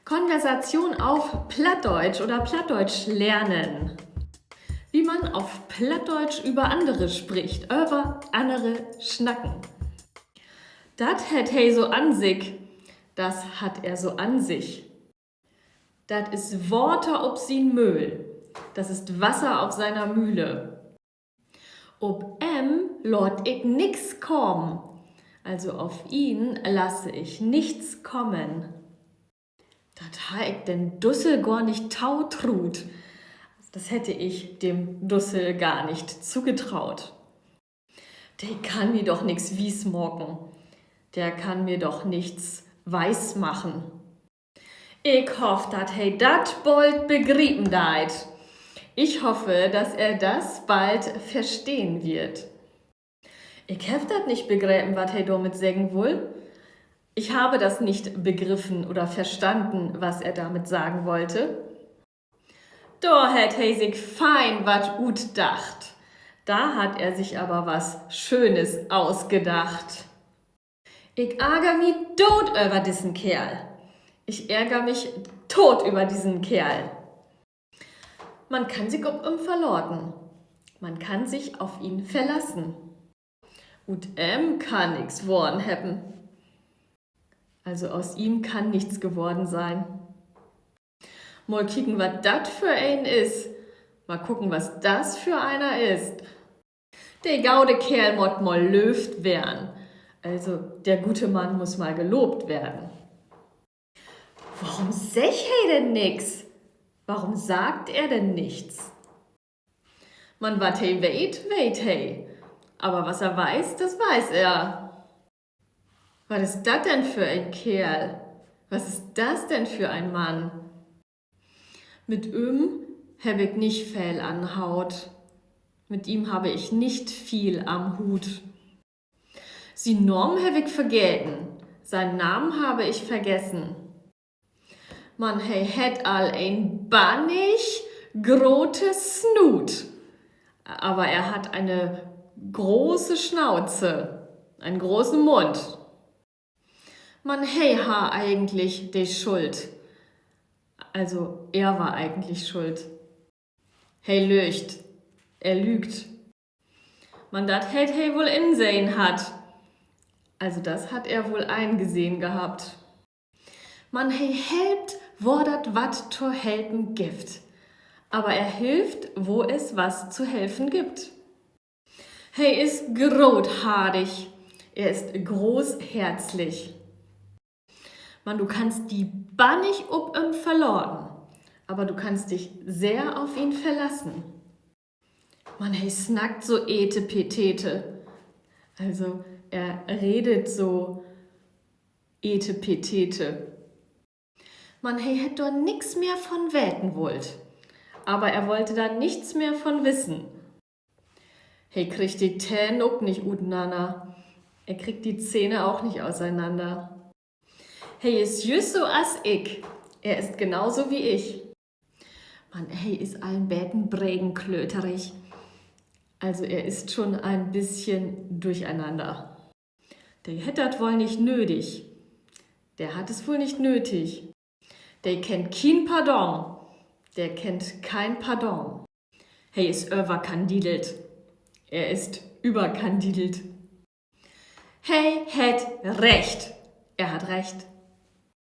Konversation auf Plattdeutsch oder Plattdeutsch lernen. Wie man auf Plattdeutsch über andere spricht, über andere schnacken. Das hat er so an sich, das hat er so an sich. Das ist Worte ob sin Mühl, das ist Wasser auf seiner Mühle. Ob lot ich nix kommen, also auf ihn lasse ich nichts kommen. Dat ha ich den Dussel gar nicht tautrut. Das hätte ich dem Dussel gar nicht zugetraut. Der kann mir doch nix wiesmorken. Der kann mir doch nichts weiß machen. Ich hoffe, dat he dat bald begrieben deit. Ich hoffe, dass er das bald verstehen wird. Ich hab dat nicht begriffen, wat he damit sagen will. Ich habe das nicht begriffen oder verstanden, was er damit sagen wollte. Da hat er sich fein wat gut dacht. Da hat er sich aber was Schönes ausgedacht. Ich ärger mich tot über diesen Kerl. Ich ärger mich tot über diesen Kerl. Man kann sich auf ihn verlauten. Man kann sich auf ihn verlassen. Und kann nix worden haben. Also aus ihm kann nichts geworden sein. Mal kicken, was das für ein ist. Mal gucken, was das für einer ist. Der gaude Kerl mott mal löft werden. Also der gute Mann muss mal gelobt werden. Warum sech he denn nix? Warum sagt er denn nichts? Man wat he weet he. Aber was er weiß, das weiß er. Was ist das denn für ein Kerl? Was ist das denn für ein Mann? Mit ihm habe ich nicht viel an Haut. Mit ihm habe ich nicht viel am Hut. Sein Namen habe ich vergessen. Seinen Namen habe ich vergessen. Man hat all ein bannig grotes Snut. Aber er hat eine große Schnauze, einen großen Mund. Man ha eigentlich die Schuld. Also er war eigentlich schuld. Lügt. Er lügt. Man dat he wohl insehen hat. Also das hat er wohl eingesehen gehabt. Man helpt, wo dat wat zu helfen gibt. Aber er hilft, wo es was zu helfen gibt. Ist grothaarig. Er ist großherzlich. Man, du kannst die bannig ob ihm verloren, aber du kannst dich sehr auf ihn verlassen. Man, snackt so etepetete. Also er redet so etepetete. Man, hätt doch nix mehr von weten wollt, aber er wollte da nichts mehr von wissen. Kriegt die Täne auch nicht uteinander. Er kriegt die Zähne auch nicht auseinander. Ist just so as ich. Er ist genauso wie ich. Man, ist allen Bäten brägenklöterig. Also er ist schon ein bisschen durcheinander. Der hätt dat wohl nicht nötig. Der hat es wohl nicht nötig. Der kennt kein Pardon. Der kennt kein Pardon. Ist überkandidelt. Er ist überkandidelt. Hätt recht. Er hat recht.